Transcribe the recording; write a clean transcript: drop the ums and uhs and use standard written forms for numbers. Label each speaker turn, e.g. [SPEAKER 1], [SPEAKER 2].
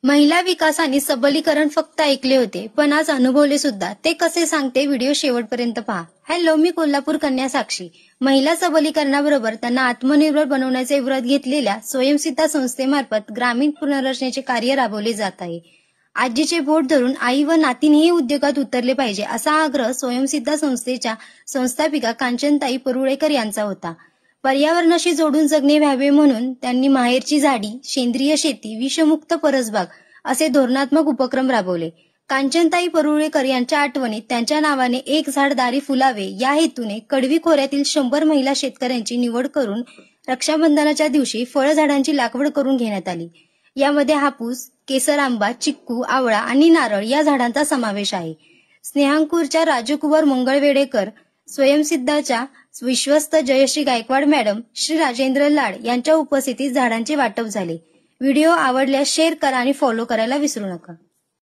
[SPEAKER 1] महिला विकास आणि सबलीकरण फक्त ऐकले होते, पण आज अनुभवले सुद्धा. ते कसे सांगते व्हिडिओ शेवटपर्यंत पहा. हॅलो, मी कोल्हापूर कन्या साक्षी. महिला सबलीकरणाबरोबर त्यांना आत्मनिर्भर बनवण्याचे व्रत घेतलेल्या स्वयंसिद्धा संस्थेमार्फत ग्रामीण पुनर्रचनेचे कार्य राबवले जात आहे. आजीचे बोट धरून आई व नातींनीही उद्योगात उतरले पाहिजे, असा आग्रह स्वयंसिद्धा संस्थेच्या संस्थापिका कांचनताई परुळेकर यांचा होता. पर्यावरणाशी जोडून जगणे व्हावे म्हणून त्यांनी माहेरची झाडी, सेंद्रिय शेती, विषमुक्त परसबाग असे धोरणात्मक उपक्रम राबवले. कांचनताई परुळेकर यांच्या आठवणीत त्यांच्या नावाने एक झाड दारी फुलावे या हेतूने कडवी खोऱ्यातील 100 महिला शेतकऱ्यांची निवड करून रक्षाबंधनाच्या दिवशी फळझाडांची लागवड करून घेण्यात आली. यामध्ये हापूस, केसर आंबा, चिक्कू, आवळा आणि नारळ या झाडांचा समावेश आहे. स्नेहांकूरच्या राजकुमार मंगळवेडेकर, स्वयंसिद्धाच्या विश्वस्त जयश्री गायकवाड मॅडम, श्री राजेंद्र लाड यांच्या उपस्थितीत झाडांचे वाटप झाले. व्हिडिओ आवडल्यास शेअर करा आणि फॉलो करायला विसरू नका.